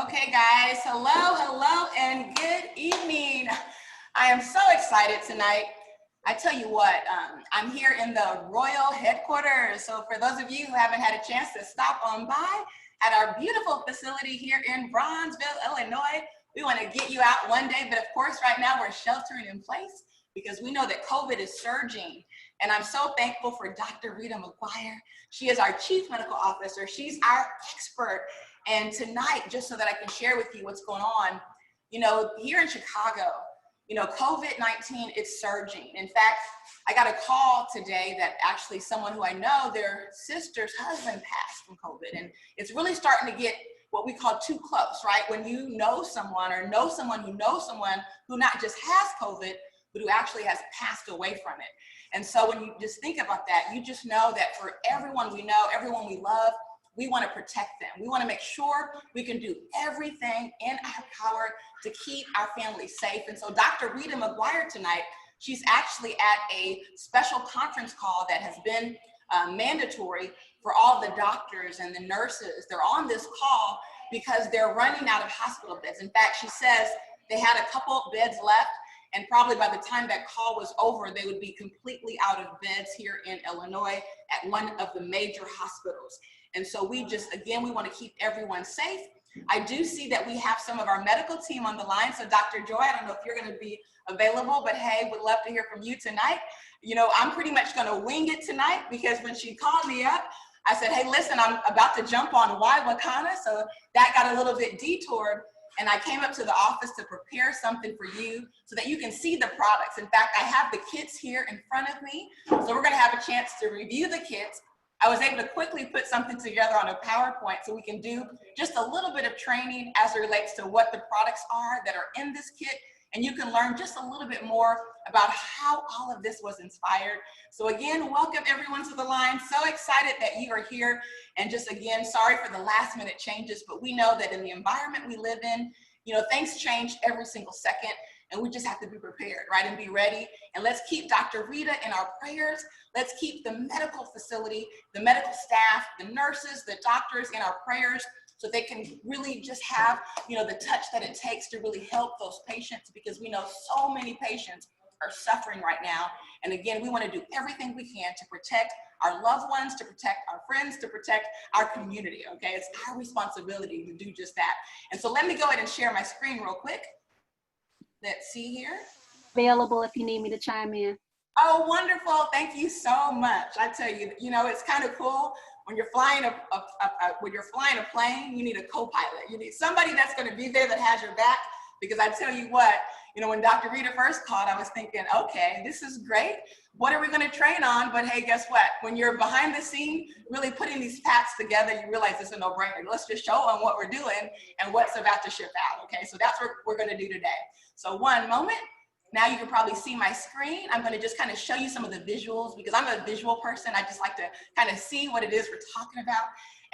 Okay, guys, hello, and good evening. I am so excited tonight. I tell you what, I'm here in the Royal headquarters. So for those of you who haven't had a chance to stop on by at our beautiful facility here in Bronzeville, Illinois, we want to get you out one day. But of course, right now we're sheltering in place because we know that COVID is surging. And I'm so thankful for Dr. Rita McGuire. She is our Chief Medical Officer. She's our expert. And tonight, just so that I can share with you what's going on, here in Chicago, COVID-19, it's surging. In fact, I got a call today that actually someone who I know, their sister's husband passed from COVID. And it's really starting to get what we call too close, right? When you know someone or know someone who knows someone who not just has COVID, but who actually has passed away from it. And so when you just think about that, you just know that for everyone we know, everyone we love, we want to protect them. We want to make sure we can do everything in our power to keep our family safe. And so Dr. Rita McGuire tonight, she's actually at a special conference call that has been mandatory for all the doctors and the nurses. They're on this call because they're running out of hospital beds. In fact, she says they had a couple beds left, and probably by the time that call was over, they would be completely out of beds here in Illinois at one of the major hospitals. And so we want to keep everyone safe. I do see that we have some of our medical team on the line. So Dr. Joy, I don't know if you're going to be available, but hey, would love to hear from you tonight. I'm pretty much going to wing it tonight because when she called me up, I said, hey, listen, I'm about to jump on Wakanna. So that got a little bit detoured. And I came up to the office to prepare something for you so that you can see the products. In fact, I have the kits here in front of me. So we're going to have a chance to review the kits. I was able to quickly put something together on a PowerPoint so we can do just a little bit of training as it relates to what the products are that are in this kit. And you can learn just a little bit more about how all of this was inspired. So again, welcome everyone to the line. So excited that you are here. And just again, sorry for the last minute changes, but we know that in the environment we live in, things change every single second. And we just have to be prepared, right, and be ready. And let's keep Dr. Rita in our prayers. Let's keep the medical facility, the medical staff, the nurses, the doctors in our prayers so they can really just have, the touch that it takes to really help those patients, because we know so many patients are suffering right now. And again, we want to do everything we can to protect our loved ones, to protect our friends, to protect our community, okay? It's our responsibility to do just that. And so let me go ahead and share my screen real quick. Let's see here. Available if you need me to chime in. Oh, wonderful. Thank you so much. I tell you, it's kind of cool when you're flying a plane, you need a co-pilot. You need somebody that's going to be there that has your back, because I tell you what, when Dr. Rita first called, I was thinking, okay, this is great. What are we going to train on? But hey, guess what? When you're behind the scene, really putting these packs together, you realize it's a no-brainer. Let's just show them what we're doing and what's about to ship out, okay? So that's what we're going to do today. So one moment. Now you can probably see my screen. I'm going to just kind of show you some of the visuals because I'm a visual person. I just like to kind of see what it is we're talking about.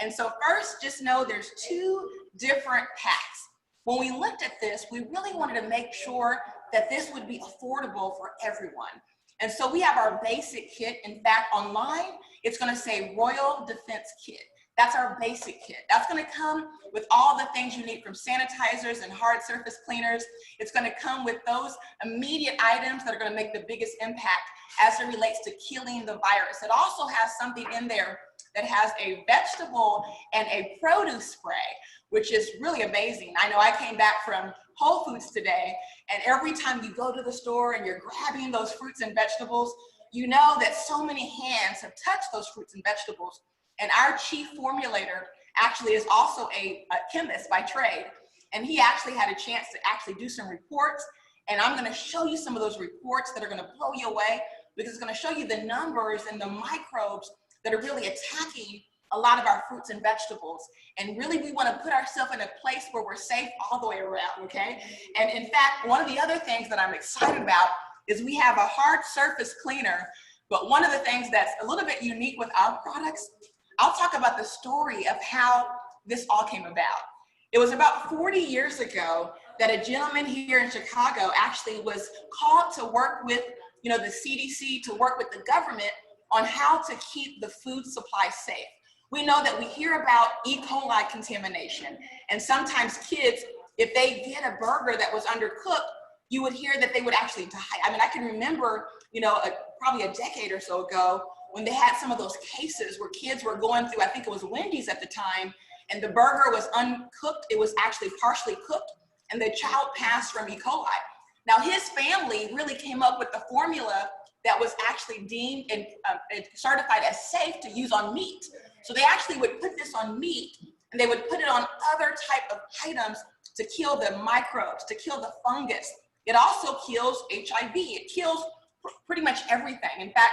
And so first, just know there's two different packs. When we looked at this, we really wanted to make sure that this would be affordable for everyone. And so we have our basic kit. In fact, online, it's going to say Royal Defense Kit. That's our basic kit. That's going to come with all the things you need, from sanitizers and hard surface cleaners. It's going to come with those immediate items that are going to make the biggest impact as it relates to killing the virus. It also has something in there that has a vegetable and a produce spray, which is really amazing. I know I came back from Whole Foods today, and every time you go to the store and you're grabbing those fruits and vegetables, you know that so many hands have touched those fruits and vegetables. And our chief formulator actually is also a chemist by trade. And he actually had a chance to actually do some reports. And I'm going to show you some of those reports that are going to blow you away, because it's going to show you the numbers and the microbes that are really attacking a lot of our fruits and vegetables. And really, we want to put ourselves in a place where we're safe all the way around, okay? And in fact, one of the other things that I'm excited about is we have a hard surface cleaner. But one of the things that's a little bit unique with our products, I'll talk about the story of how this all came about. It was about 40 years ago that a gentleman here in Chicago actually was called to work with, the CDC, to work with the government on how to keep the food supply safe. We know that we hear about E. coli contamination, and sometimes kids, if they get a burger that was undercooked, you would hear that they would actually die. I mean, I can remember, probably a decade or so ago when they had some of those cases where kids were going through, I think it was Wendy's at the time, and the burger was uncooked. It was actually partially cooked, and the child passed from E. coli. Now, his family really came up with the formula that was actually deemed and certified as safe to use on meat. So they actually would put this on meat, and they would put it on other type of items to kill the microbes, to kill the fungus. It also kills HIV. It kills pretty much everything. In fact,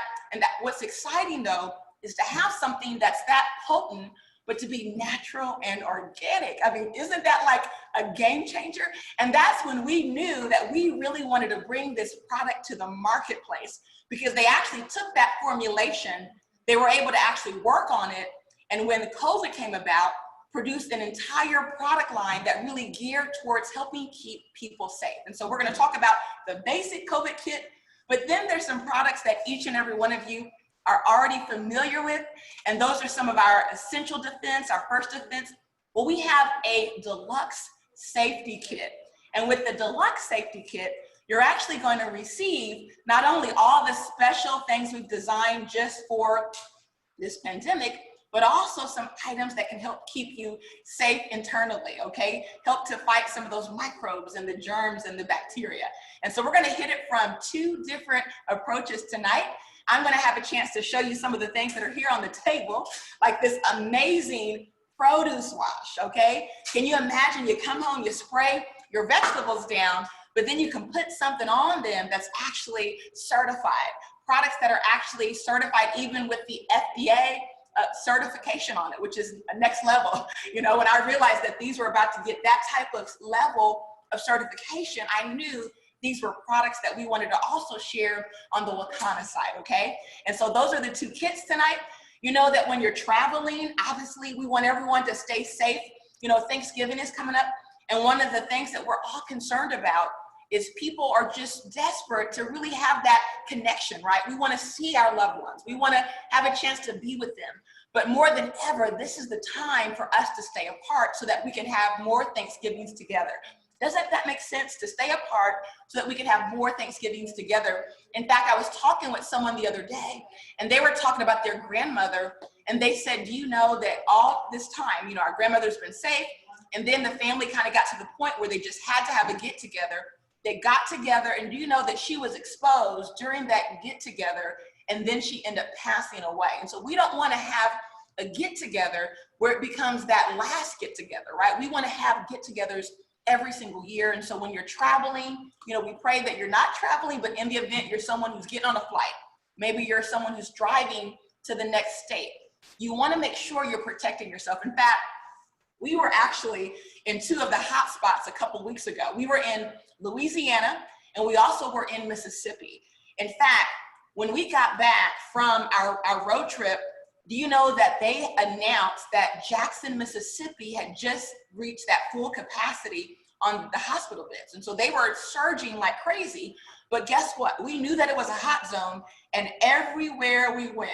what's exciting though, is to have something that's that potent, but to be natural and organic. I mean, isn't that like a game changer? And that's when we knew that we really wanted to bring this product to the marketplace, because they actually took that formulation, they were able to actually work on it, and when COVID came about, produced an entire product line that really geared towards helping keep people safe. And so we're gonna talk about the basic COVID kit, but then there's some products that each and every one of you are already familiar with, and those are some of our essential defense, our first defense. Well, we have a deluxe safety kit. And with the deluxe safety kit, you're actually going to receive not only all the special things we've designed just for this pandemic, but also some items that can help keep you safe internally, okay? Help to fight some of those microbes and the germs and the bacteria. And so we're gonna hit it from two different approaches tonight. I'm gonna have a chance to show you some of the things that are here on the table, like this amazing produce wash, okay? Can you imagine you come home, you spray your vegetables down, but then you can put something on them that's actually certified. Products that are actually certified even with the FDA certification on it, which is a next level. When I realized that these were about to get that type of level of certification, I knew these were products that we wanted to also share on the Wakanna side, okay? And so those are the two kits tonight. You know that when you're traveling, obviously we want everyone to stay safe. Thanksgiving is coming up, and one of the things that we're all concerned about is people are just desperate to really have that connection, right? We want to see our loved ones. We want to have a chance to be with them. But more than ever, this is the time for us to stay apart so that we can have more Thanksgivings together. Doesn't that make sense, to stay apart so that we can have more Thanksgivings together? In fact, I was talking with someone the other day, and they were talking about their grandmother, and they said, do you know that all this time, our grandmother's been safe, and then the family kind of got to the point where they just had to have a get together. They got together, and do you know that she was exposed during that get together, and then she ended up passing away? And so we don't want to have a get together where it becomes that last get together, right? We want to have get togethers every single year. And so when you're traveling, we pray that you're not traveling, but in the event you're someone who's getting on a flight, maybe you're someone who's driving to the next state, you want to make sure you're protecting yourself. In fact, we were actually in two of the hot spots a couple weeks ago. We were in Louisiana, and we also were in Mississippi. In fact, when we got back from our road trip, do you know that they announced that Jackson, Mississippi had just reached that full capacity on the hospital beds? And so they were surging like crazy. But guess what? We knew that it was a hot zone, and everywhere we went,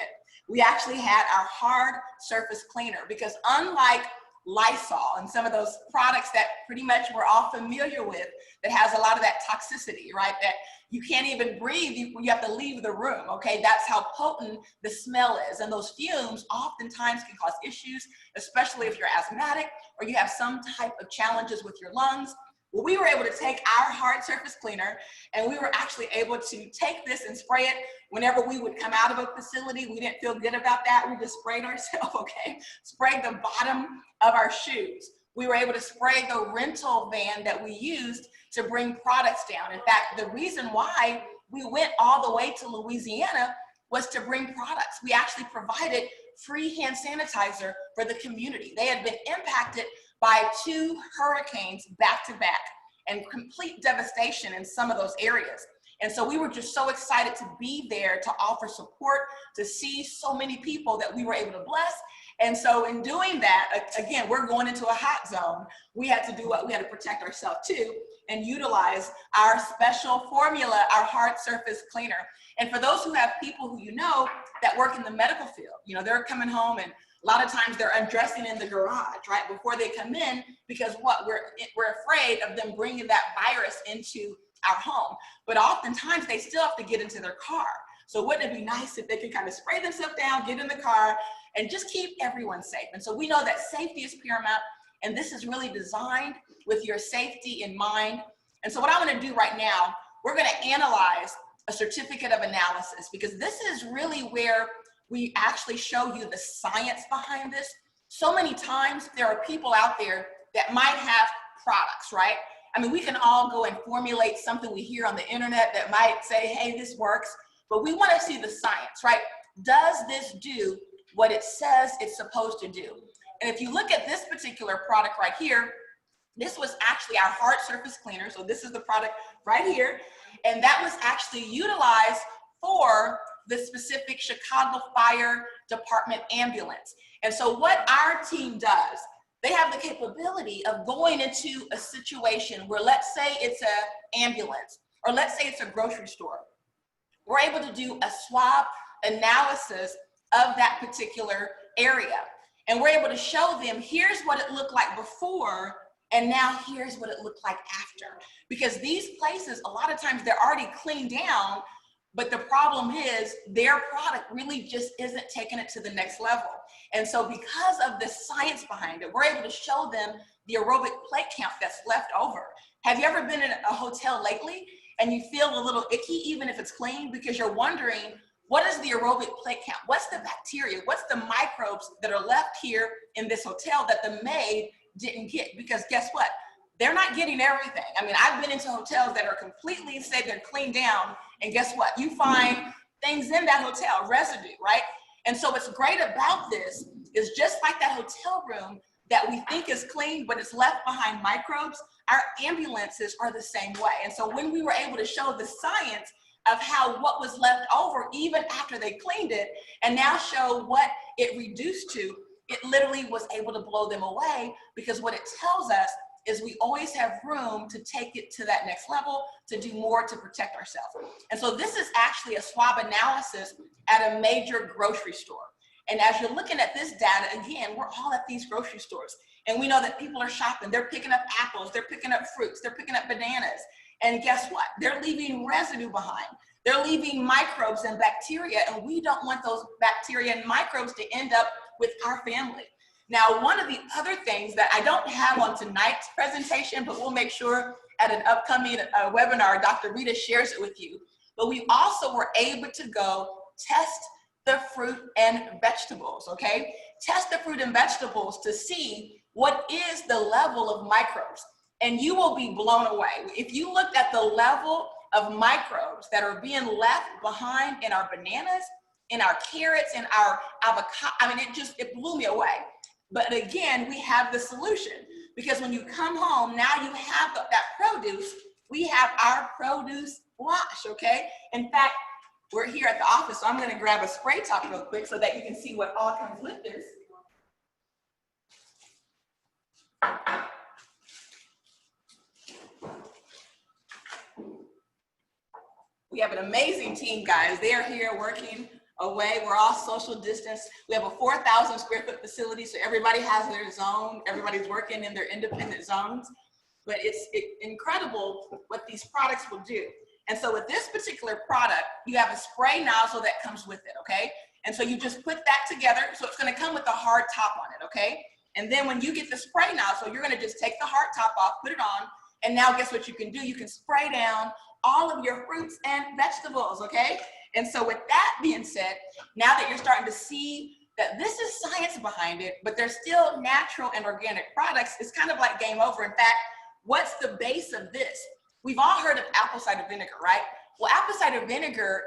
we actually had our hard surface cleaner, because unlike Lysol and some of those products that pretty much we're all familiar with that has a lot of that toxicity, right? That you can't even breathe, you have to leave the room, okay? That's how potent the smell is. And those fumes oftentimes can cause issues, especially if you're asthmatic or you have some type of challenges with your lungs. Well, we were able to take our hard surface cleaner, and we were actually able to take this and spray it whenever we would come out of a facility. We didn't feel good about that. We just sprayed ourselves, okay? Sprayed the bottom of our shoes. We were able to spray the rental van that we used to bring products down. In fact, the reason why we went all the way to Louisiana was to bring products. We actually provided free hand sanitizer for the community. They had been impacted by 2 hurricanes back to back, and complete devastation in some of those areas. And so we were just so excited to be there to offer support, to see so many people that we were able to bless. And so in doing that, again, we're going into a hot zone. We had to do what? We had to protect ourselves too, and utilize our special formula, our hard surface cleaner. And for those who have people who that work in the medical field, they're coming home and A lot of times they're undressing in the garage, right, before they come in, because what, we're afraid of them bringing that virus into our home. But oftentimes they still have to get into their car. So wouldn't it be nice if they could kind of spray themselves down, get in the car, and just keep everyone safe? And so we know that safety is paramount, and this is really designed with your safety in mind. And so what I want to do right now, we're going to analyze a certificate of analysis, because this is really where we actually show you the science behind this. So many times there are people out there that might have products, right? I mean, we can all go and formulate something we hear on the internet that might say, hey, this works, but we want to see the science, right? Does this do what it says it's supposed to do? And if you look at this particular product right here, this was actually our hard surface cleaner. So this is the product right here. And that was actually utilized for the specific Chicago Fire Department ambulance. And so what our team does, they have the capability of going into a situation where, let's say it's an ambulance, or let's say it's a grocery store. We're able to do a swab analysis of that particular area. And we're able to show them, here's what it looked like before, and now here's what it looked like after. Because these places, a lot of times they're already cleaned down, but the problem is their product really just isn't taking it to the next level. And so because of the science behind it, we're able to show them the aerobic plate count that's left over. Have you ever been in a hotel lately and you feel a little icky, even if it's clean, because you're wondering, what is the aerobic plate count? What's the bacteria? What's the microbes that are left here in this hotel that the maid didn't get? Because guess what? They're not getting everything. I mean, I've been into hotels that are completely safe, they're cleaned down, and guess what? You find things in that hotel, residue, right? And so what's great about this is, just like that hotel room that we think is clean, but it's left behind microbes, our ambulances are the same way. And so when we were able to show the science of how what was left over, even after they cleaned it, and now show what it reduced to, it literally was able to blow them away, because what it tells us is we always have room to take it to that next level, to do more to protect ourselves. And so this is actually a swab analysis at a major grocery store. And as you're looking at this data, again, we're all at these grocery stores, and we know that people are shopping. They're picking up apples, they're picking up fruits, they're picking up bananas. And guess what? They're leaving residue behind. They're leaving microbes and bacteria, and we don't want those bacteria and microbes to end up with our family. Now, one of the other things that I don't have on tonight's presentation, but we'll make sure at an upcoming webinar, Dr. Rita shares it with you, but we also were able to go test the fruit and vegetables, okay? Test the fruit and vegetables to see what is the level of microbes, and you will be blown away. If you looked at the level of microbes that are being left behind in our bananas, in our carrots, in our avocado, I mean, it blew me away. But again, we have the solution, because when you come home, now you have that produce. We have our produce wash, okay? In fact, we're here at the office, so I'm gonna grab a spray top real quick so that you can see what all comes with this. We have an amazing team, guys. They are here working away. We're all social distance. We have a 4,000 square foot facility, so everybody has their zone. Everybody's working in their independent zones. But it's incredible what these products will do. And so with this particular product, you have a spray nozzle that comes with it, okay? And so you just put that together. So it's gonna come with a hard top on it, okay? And then when you get the spray nozzle, you're gonna just take the hard top off, put it on, and now guess what you can do? You can spray down all of your fruits and vegetables, okay? And so with that being said, now that you're starting to see that this is science behind it, but they're still natural and organic products, it's kind of like game over. In fact, what's the base of this? We've all heard of apple cider vinegar, right? Well, apple cider vinegar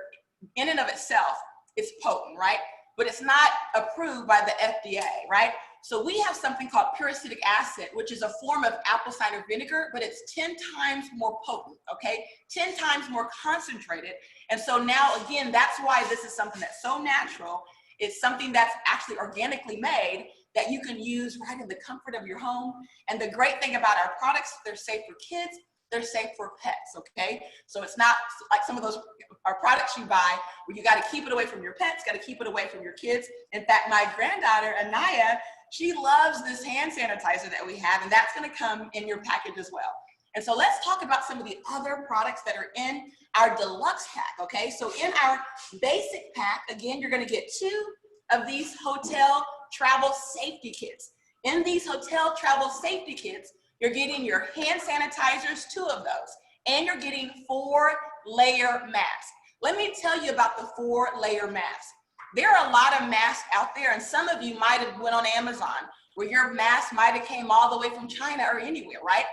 in and of itself is potent, right? But it's not approved by the FDA, right? So we have something called peracetic acid, which is a form of apple cider vinegar, but it's 10 times more potent, okay? 10 times more concentrated. And so now, again, that's why this is something that's so natural. It's something that's actually organically made that you can use right in the comfort of your home. And the great thing about our products, they're safe for kids, they're safe for pets, okay? So it's not like some of those are products you buy where you gotta keep it away from your pets, gotta keep it away from your kids. In fact, my granddaughter, Anaya, she loves this hand sanitizer that we have, and that's gonna come in your package as well. And so let's talk about some of the other products that are in our deluxe pack, okay? So in our basic pack, again, you're gonna get 2 of these hotel travel safety kits. In these hotel travel safety kits, you're getting your hand sanitizers, 2 of those, and you're getting 4-layer masks. Let me tell you about the 4-layer mask. There are a lot of masks out there, and some of you might have went on Amazon where your mask might have came all the way from China or anywhere, right?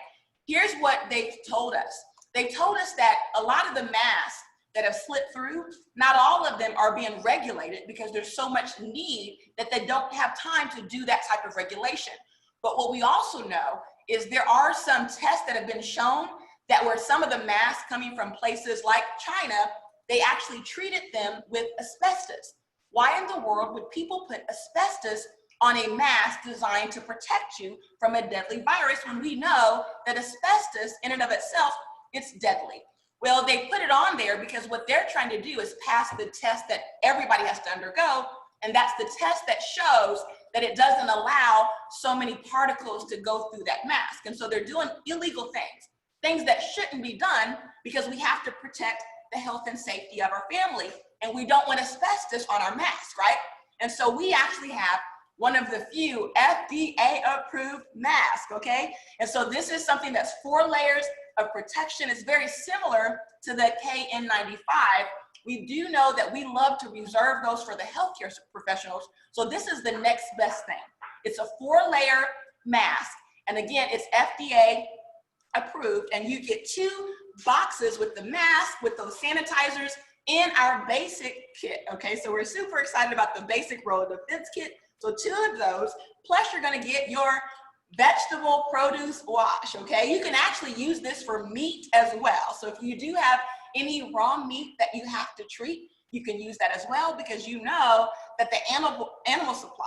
Here's what they've told us. They've told us that a lot of the masks that have slipped through, not all of them are being regulated because there's so much need that they don't have time to do that type of regulation. But what we also know is there are some tests that have been shown that where some of the masks coming from places like China, they actually treated them with asbestos. Why in the world would people put asbestos on a mask designed to protect you from a deadly virus when we know that asbestos in and of itself, it's deadly? Well, they put it on there because what they're trying to do is pass the test that everybody has to undergo, and that's the test that shows that it doesn't allow so many particles to go through that mask. And so they're doing illegal things that shouldn't be done because we have to protect the health and safety of our family, and we don't want asbestos on our mask, right? And so we actually have one of the few FDA approved masks, okay? And so this is something that's 4 layers of protection. It's very similar to the KN95. We do know that we love to reserve those for the healthcare professionals. So this is the next best thing. It's a 4-layer mask. And again, it's FDA approved, and you get 2 boxes with the mask, with those sanitizers in our basic kit, okay? So we're super excited about the basic roll defense kit. So 2 of those, plus you're gonna get your vegetable produce wash, okay? You can actually use this for meat as well. So if you do have any raw meat that you have to treat, you can use that as well, because you know that the animal supply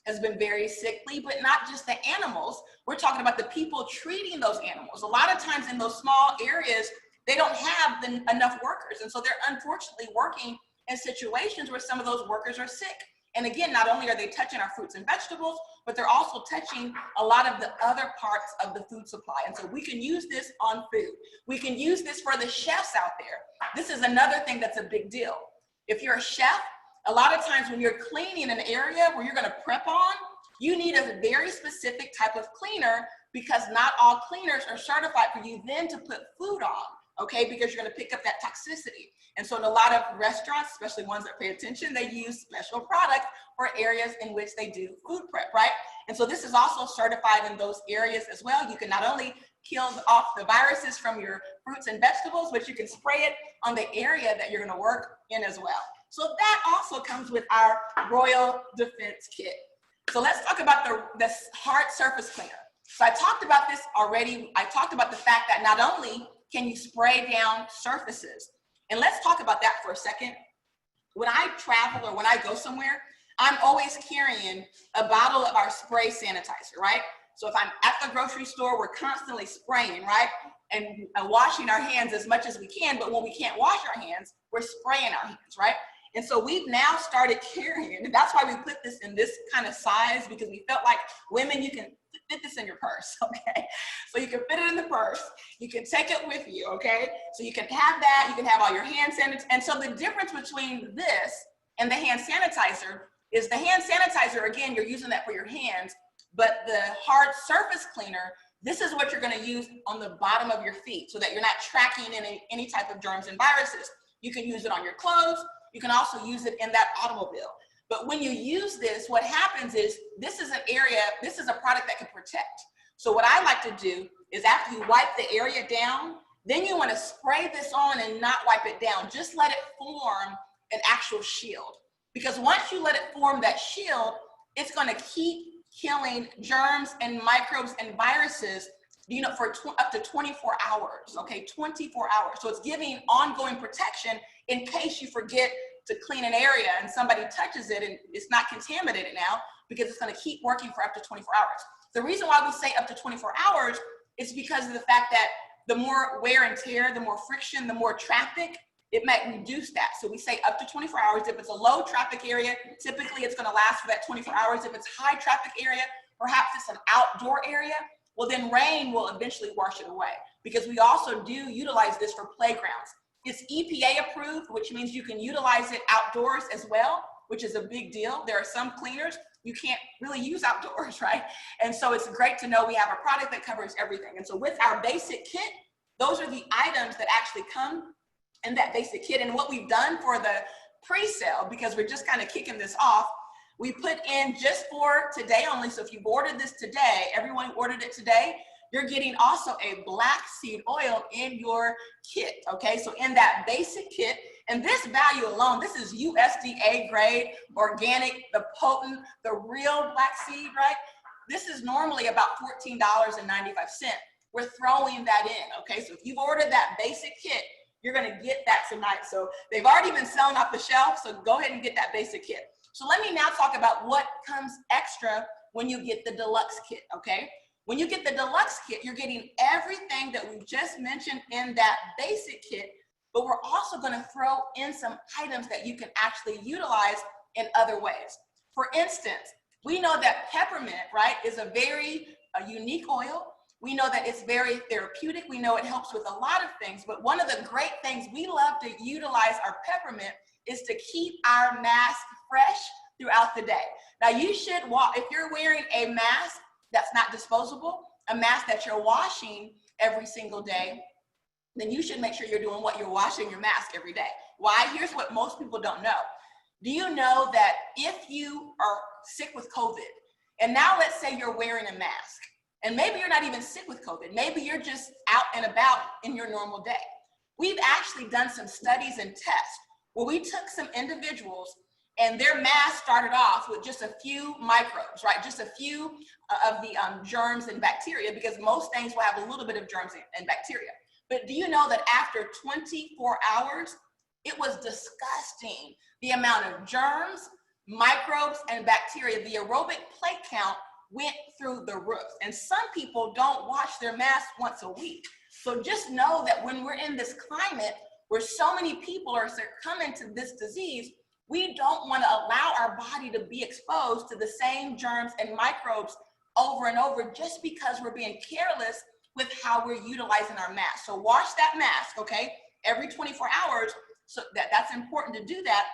has been very sickly, but not just the animals. We're talking about the people treating those animals. A lot of times in those small areas, they don't have enough workers. And so they're unfortunately working in situations where some of those workers are sick. And again, not only are they touching our fruits and vegetables, but they're also touching a lot of the other parts of the food supply. And so we can use this on food. We can use this for the chefs out there. This is another thing that's a big deal. If you're a chef, a lot of times when you're cleaning an area where you're gonna prep on, you need a very specific type of cleaner, because not all cleaners are certified for you then to put food on, okay? Because you're gonna pick up that toxicity. And so in a lot of restaurants, especially ones that pay attention, they use special products for areas in which they do food prep, right? And so this is also certified in those areas as well. You can not only kill off the viruses from your fruits and vegetables, but you can spray it on the area that you're gonna work in as well. So that also comes with our Royal Defense Kit. So let's talk about the hard surface cleaner. So I talked about this already. I talked about the fact that not only can you spray down surfaces, and let's talk about that for a second. When I travel or when I go somewhere, I'm always carrying a bottle of our spray sanitizer, right? So if I'm at the grocery store, we're constantly spraying, right? And washing our hands as much as we can, but when we can't wash our hands, we're spraying our hands, right? And so we've now started carrying, and that's why we put this in this kind of size, because we felt like women, you can fit this in your purse, okay? So you can fit it in the purse, you can take it with you, okay? So you can have that, you can have all your hand sanitizer. And so the difference between this and the hand sanitizer is the hand sanitizer, again, you're using that for your hands, but the hard surface cleaner, this is what you're gonna use on the bottom of your feet so that you're not tracking any type of germs and viruses. You can use it on your clothes. You can also use it in that automobile. But when you use this, what happens is this is an area, this is a product that can protect. So what I like to do is after you wipe the area down, then you want to spray this on and not wipe it down. Just let it form an actual shield. Because once you let it form that shield, it's going to keep killing germs and microbes and viruses, you know, for up to 24 hours, okay, 24 hours. So it's giving ongoing protection in case you forget to clean an area and somebody touches it and it's not contaminated now, because it's gonna keep working for up to 24 hours. The reason why we say up to 24 hours is because of the fact that the more wear and tear, the more friction, the more traffic, it might reduce that. So we say up to 24 hours. If it's a low traffic area, typically it's gonna last for that 24 hours. If it's high traffic area, perhaps it's an outdoor area, well then rain will eventually wash it away, because we also do utilize this for playgrounds. It's EPA approved, which means you can utilize it outdoors as well, which is a big deal. There are some cleaners you can't really use outdoors, right? And so it's great to know we have a product that covers everything. And so with our basic kit, those are the items that actually come in that basic kit. And what we've done for the pre-sale, because we're just kind of kicking this off, we put in just for today only. So if you've ordered this today, everyone who ordered it today, you're getting also a black seed oil in your kit, okay? So in that basic kit, and this value alone, this is USDA grade, organic, the potent, the real black seed, right? This is normally about $14.95. We're throwing that in, okay? So if you've ordered that basic kit, you're gonna get that tonight. So they've already been selling off the shelf, so go ahead and get that basic kit. So let me now talk about what comes extra when you get the deluxe kit, okay? When you get the deluxe kit, you're getting everything that we just mentioned in that basic kit, but we're also gonna throw in some items that you can actually utilize in other ways. For instance, we know that peppermint, right, is a very unique oil. We know that it's very therapeutic. We know it helps with a lot of things, but one of the great things we love to utilize our peppermint is to keep our mask fresh throughout the day. Now you should, if you're wearing a mask that's not disposable, a mask that you're washing every single day, then you should make sure you're doing what you're washing your mask every day. Why? Here's what most people don't know. Do you know that if you are sick with COVID, and now let's say you're wearing a mask, and maybe you're not even sick with COVID, maybe you're just out and about in your normal day. We've actually done some studies and tests where we took some individuals and their mask started off with just a few microbes, right? Just a few of the germs and bacteria, because most things will have a little bit of germs and bacteria. But do you know that after 24 hours, it was disgusting, the amount of germs, microbes, and bacteria. The aerobic plate count went through the roof. And some people don't wash their masks once a week. So just know that when we're in this climate where so many people are succumbing to this disease, we don't want to allow our body to be exposed to the same germs and microbes over and over just because we're being careless with how we're utilizing our mask. So wash that mask, okay, every 24 hours. So that's important to do that.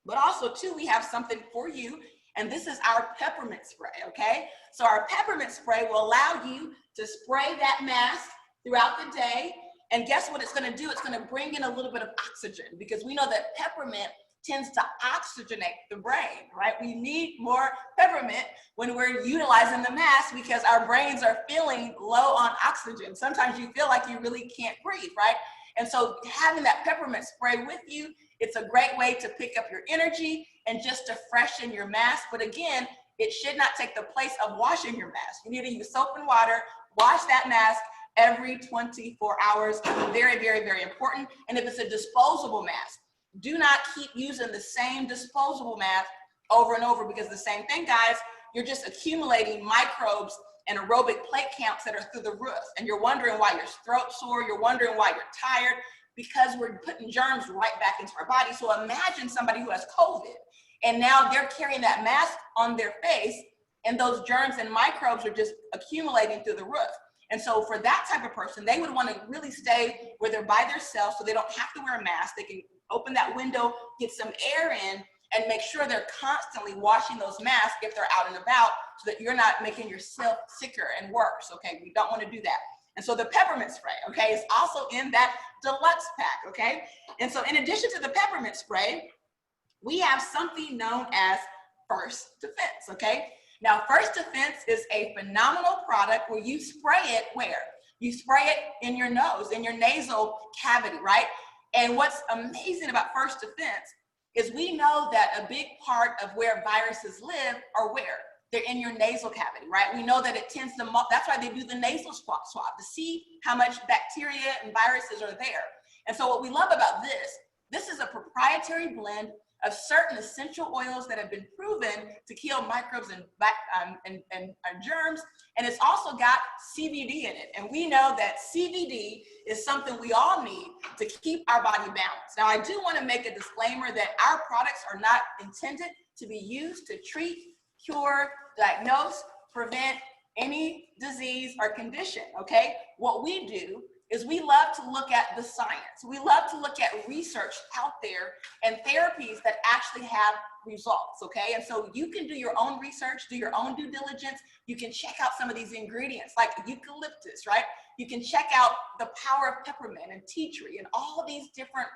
But also too, we have something for you, and this is our peppermint spray, okay? So our peppermint spray will allow you to spray that mask throughout the day. And guess what it's gonna do? It's gonna bring in a little bit of oxygen, because we know that peppermint tends to oxygenate the brain, right? We need more peppermint when we're utilizing the mask because our brains are feeling low on oxygen. Sometimes you feel like you really can't breathe, right? And so having that peppermint spray with you, it's a great way to pick up your energy and just to freshen your mask. But again, it should not take the place of washing your mask. You need to use soap and water, wash that mask every 24 hours. Very, very, very important. And if it's a disposable mask, do not keep using the same disposable mask over and over, because the same thing, guys, you're just accumulating microbes and aerobic plate counts that are through the roof. And you're wondering why your throat's sore, you're wondering why you're tired, because we're putting germs right back into our body. So imagine somebody who has COVID and now they're carrying that mask on their face, and those germs and microbes are just accumulating through the roof. And so for that type of person, they would want to really stay where they're by themselves so they don't have to wear a mask. They can open that window, get some air in, and make sure they're constantly washing those masks if they're out and about, so that you're not making yourself sicker and worse, okay? We don't want to do that. And so the peppermint spray, okay, is also in that deluxe pack, okay? And so in addition to the peppermint spray, we have something known as First Defense, okay? Now, First Defense is a phenomenal product where you spray it where? You spray it in your nose, in your nasal cavity, right? And what's amazing about First Defense is we know that a big part of where viruses live are where? They're in your nasal cavity, right? We know that it tends to, that's why they do the nasal swab to see how much bacteria and viruses are there. And so what we love about this is a proprietary blend of certain essential oils that have been proven to kill microbes and germs. And it's also got CBD in it. And we know that CBD is something we all need to keep our body balanced. Now, I do want to make a disclaimer that our products are not intended to be used to treat, cure, diagnose, prevent any disease or condition, okay? What we do is we love to look at the science. We love to look at research out there and therapies that actually have results, okay? And so you can do your own research, do your own due diligence. You can check out some of these ingredients like eucalyptus, right? You can check out the power of peppermint and tea tree and all these different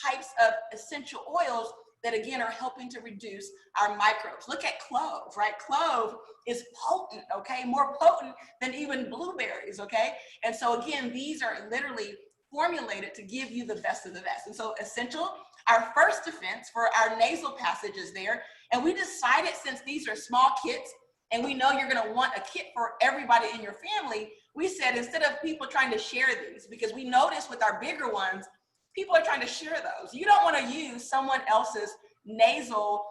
types of essential oils that again are helping to reduce our microbes. Look at clove, right? Clove is potent, okay? More potent than even blueberries, okay? And so again, these are literally formulated to give you the best of the best. And so essential, our first defense for our nasal passage is there. And we decided, since these are small kits and we know you're gonna want a kit for everybody in your family, we said instead of people trying to share these, because we noticed with our bigger ones, people are trying to share those. You don't want to use someone else's nasal,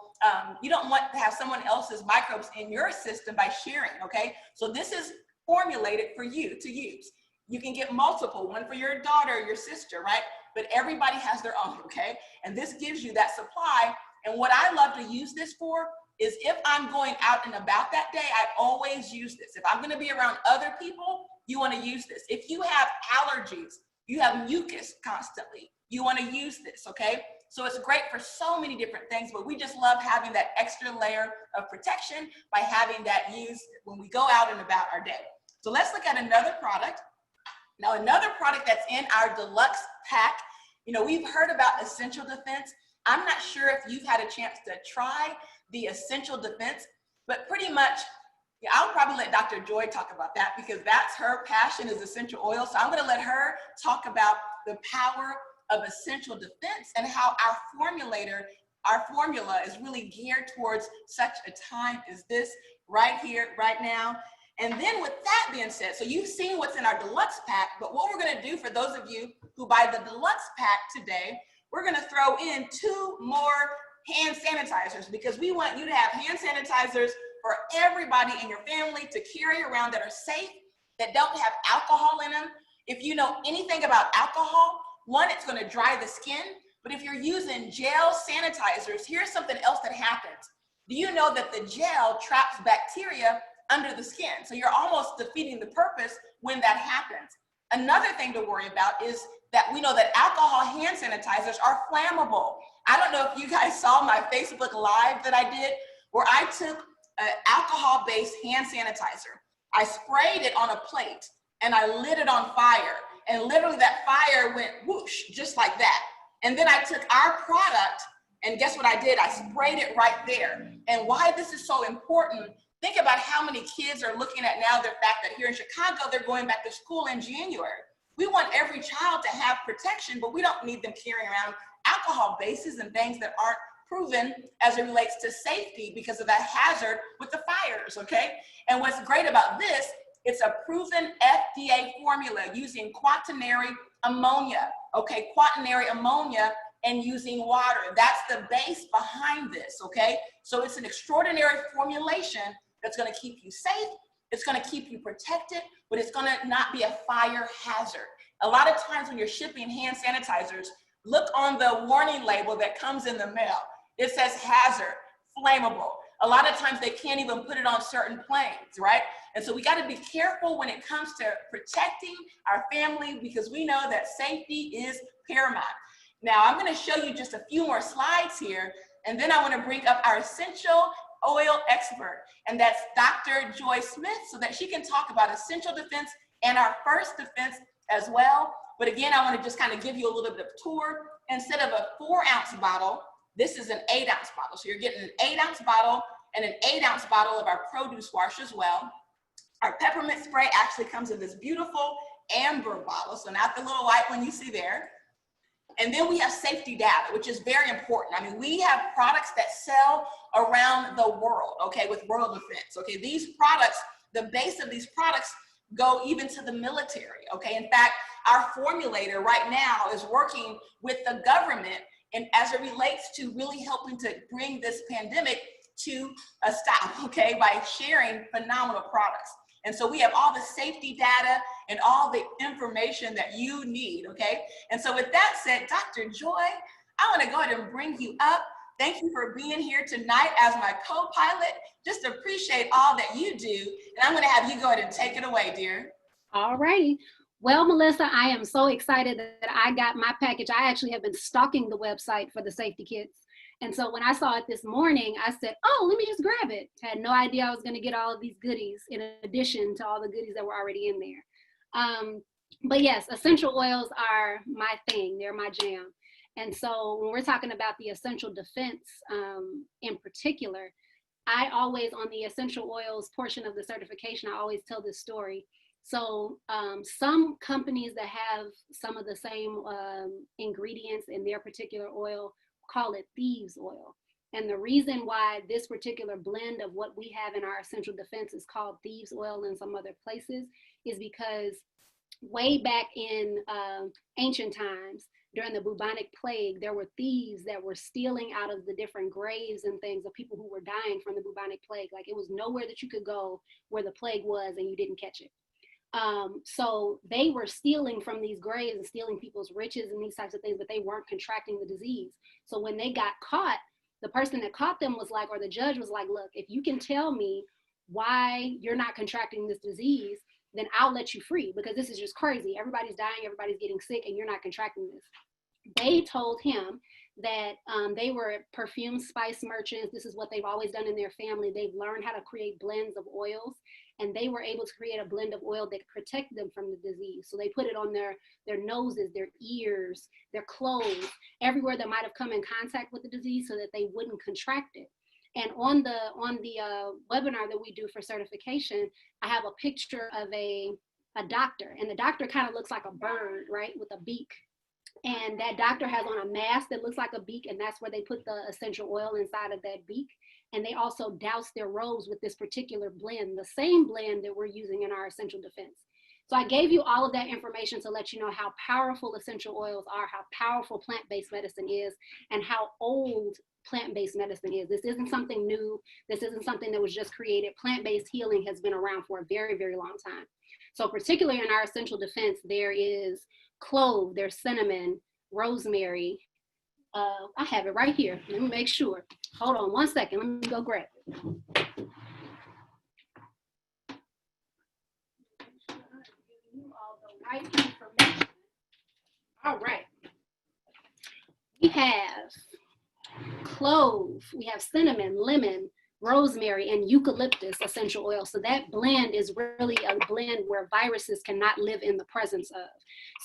you don't want to have someone else's microbes in your system by sharing, okay? So this is formulated for you to use. You can get multiple, one for your daughter, your sister, right? But everybody has their own, okay? And this gives you that supply. And what I love to use this for is if I'm going out and about that day, I always use this. If I'm gonna be around other people, you wanna use this. If you have allergies, you have mucus constantly, you want to use this, okay? So it's great for so many different things, but we just love having that extra layer of protection by having that used when we go out and about our day. So let's look at another product. Now, another product that's in our deluxe pack, you know, we've heard about Essential Defense. I'm not sure if you've had a chance to try the Essential Defense, but pretty much, yeah, I'll probably let Dr. Joy talk about that because that's her passion is essential oil. So I'm gonna let her talk about the power of Essential Defense and how our formula is really geared towards such a time as this right here, right now. And then with that being said, so you've seen what's in our deluxe pack, but what we're gonna do for those of you who buy the deluxe pack today, we're gonna throw in 2 more hand sanitizers because we want you to have hand sanitizers for everybody in your family to carry around that are safe, that don't have alcohol in them. If you know anything about alcohol, one, it's gonna dry the skin, but if you're using gel sanitizers, here's something else that happens. Do you know that the gel traps bacteria under the skin? So you're almost defeating the purpose when that happens. Another thing to worry about is that we know that alcohol hand sanitizers are flammable. I don't know if you guys saw my Facebook Live that I did, where I took an alcohol-based hand sanitizer. I sprayed it on a plate and I lit it on fire. And literally that fire went whoosh, just like that. And then I took our product and guess what I did? I sprayed it right there. And why this is so important, think about how many kids are looking at now the fact that here in Chicago, they're going back to school in January. We want every child to have protection, but we don't need them carrying around alcohol bases and things that aren't proven as it relates to safety because of that hazard with the fires, okay? And what's great about this, it's a proven FDA formula using quaternary ammonia, okay? Quaternary ammonia and using water. That's the base behind this, okay? So it's an extraordinary formulation that's gonna keep you safe, it's gonna keep you protected, but it's gonna not be a fire hazard. A lot of times when you're shipping hand sanitizers, look on the warning label that comes in the mail. It says hazard, flammable. A lot of times they can't even put it on certain planes, right? And so we gotta be careful when it comes to protecting our family because we know that safety is paramount. Now I'm gonna show you just a few more slides here, and then I wanna bring up our essential oil expert, and that's Dr. Joy Smith, so that she can talk about Essential Defense and our first defense as well. But again, I wanna just kind of give you a little bit of a tour. Instead of a 4-ounce bottle, this is an 8-ounce bottle. So you're getting an 8-ounce bottle and an 8-ounce bottle of our produce wash as well. Our peppermint spray actually comes in this beautiful amber bottle, so not the little white one you see there. And then we have safety data, which is very important. I mean, we have products that sell around the world, okay, with World Defense, okay? These products, the base of these products go even to the military, okay? In fact, our formulator right now is working with the government and as it relates to really helping to bring this pandemic to a stop, okay, by sharing phenomenal products. And so we have all the safety data and all the information that you need, okay? And so with that said, Dr. Joy, I want to go ahead and bring you up. Thank you for being here tonight as my co-pilot. Just appreciate all that you do. And I'm going to have you go ahead and take it away, dear. All righty. Well, Melissa, I am so excited that I got my package. I actually have been stalking the website for the safety kits. And so when I saw it this morning, I said, oh, let me just grab it. Had no idea I was going to get all of these goodies in addition to all the goodies that were already in there. But yes, essential oils are my thing. They're my jam. And so when we're talking about the essential defense in particular, I always, on the essential oils portion of the certification, I always tell this story. So some companies that have some of the same ingredients in their particular oil call it thieves oil. And the reason why this particular blend of what we have in our essential defense is called thieves oil in some other places is because way back in ancient times, during the bubonic plague, there were thieves that were stealing out of the different graves and things of people who were dying from the bubonic plague. Like, it was nowhere that you could go where the plague was and you didn't catch it. So they were stealing from these graves and stealing people's riches and these types of things, but they weren't contracting the disease. So when they got caught, the person that caught them was like, or the judge was like, look, if you can tell me why you're not contracting this disease, then I'll let you free, because this is just crazy. Everybody's dying, everybody's getting sick, and you're not contracting this. They told him that they were perfume spice merchants. This is what they've always done in their family. They've learned how to create blends of oils, and they were able to create a blend of oil that protected them from the disease. So they put it on their noses, their ears, their clothes, everywhere that might have come in contact with the disease so that they wouldn't contract it. And on the webinar that we do for certification, I have a picture of a doctor, and the doctor kind of looks like a bird, right, with a beak. And that doctor has on a mask that looks like a beak, and that's where they put the essential oil inside of that beak. And they also douse their robes with this particular blend, the same blend that we're using in our essential defense. So I gave you all of that information to let you know how powerful essential oils are, how powerful plant-based medicine is, and how old plant-based medicine is. This isn't something new. This isn't something that was just created. Plant-based healing has been around for a very, very long time. So particularly in our essential defense, there is clove, there's cinnamon, rosemary. I have it right here. Let me make sure. Hold on one second. Let me go grab it. Right information. All right. We have clove, we have cinnamon, lemon, rosemary, and eucalyptus essential oil. So that blend is really a blend where viruses cannot live in the presence of.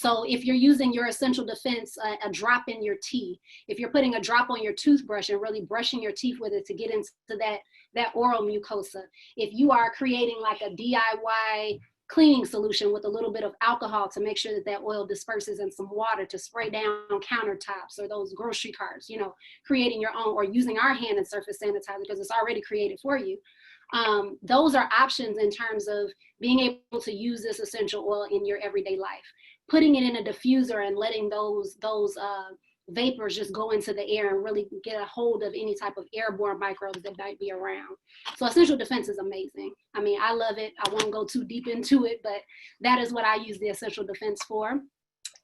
So if you're using your essential defense, a drop in your tea, if you're putting a drop on your toothbrush and really brushing your teeth with it to get into that oral mucosa, if you are creating like a DIY cleaning solution with a little bit of alcohol to make sure that that oil disperses in some water to spray down countertops or those grocery carts, you know, creating your own, or using our hand and surface sanitizer because it's already created for you. Those are options in terms of being able to use this essential oil in your everyday life. Putting it in a diffuser and letting those vapors just go into the air and really get a hold of any type of airborne microbes that might be around. So essential defense is amazing. I mean, I love it. I won't go too deep into it, but that is what I use the essential defense for.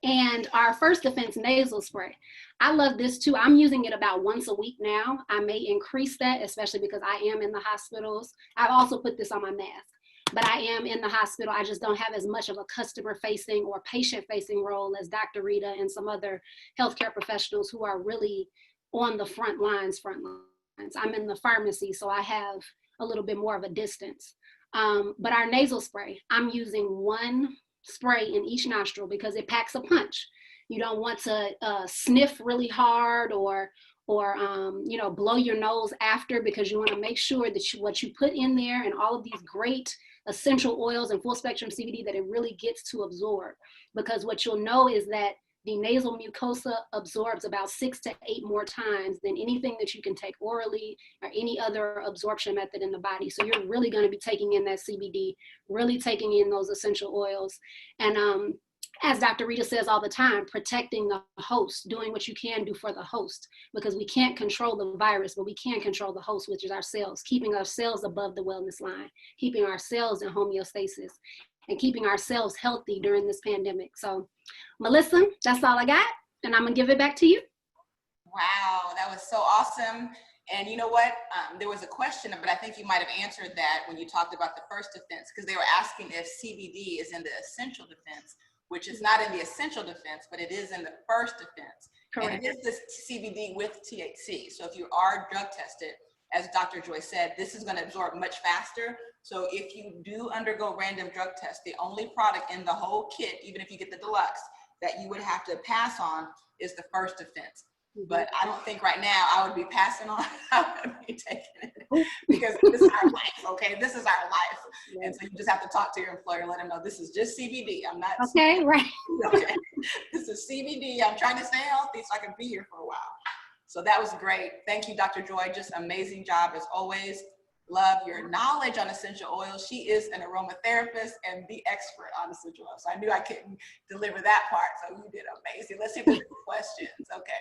And our first defense nasal spray. I love this too. I'm using it about once a week now. I may increase that, especially because I am in the hospitals. I've also put this on my mask. But I am in the hospital. I just don't have as much of a customer-facing or patient-facing role as Dr. Rita and some other healthcare professionals who are really on the front lines. I'm in the pharmacy, so I have a little bit more of a distance. But our nasal spray, I'm using one spray in each nostril because it packs a punch. You don't want to sniff really hard or you know, blow your nose after, because you want to make sure that what you put in there and all of these great essential oils and full spectrum CBD, that it really gets to absorb. Because what you'll know is that the nasal mucosa absorbs about 6 to 8 more times than anything that you can take orally or any other absorption method in the body. So you're really going to be taking in that CBD, really taking in those essential oils. And as Dr. Rita says all the time, protecting the host, doing what you can do for the host, because we can't control the virus, but we can control the host, which is ourselves, keeping ourselves above the wellness line, keeping ourselves in homeostasis, and keeping ourselves healthy during this pandemic. So, Melissa, that's all I got, and I'm gonna give it back to you. Wow, that was so awesome. And you know what? There was a question, but I think you might have answered that when you talked about the first defense, because they were asking if CBD is in the essential defense, which is not in the essential defense, but it is in the first defense. Correct. And it is this CBD with THC. So if you are drug tested, as Dr. Joy said, this is going to absorb much faster. So if you do undergo random drug tests, the only product in the whole kit, even if you get the deluxe, that you would have to pass on is the first defense. But I don't think right now I would be passing on, I would be taking it, because this is our life, okay? This is our life. And so you just have to talk to your employer, let them know this is just CBD. I'm not. Okay, right. Okay. This is CBD. I'm trying to stay healthy so I can be here for a while. So that was great. Thank you, Dr. Joy. Just amazing job as always. Love your knowledge on essential oils. She is an aromatherapist and the expert on essential oils. So I knew I couldn't deliver that part. So you did amazing. Let's see if there's any questions. Okay.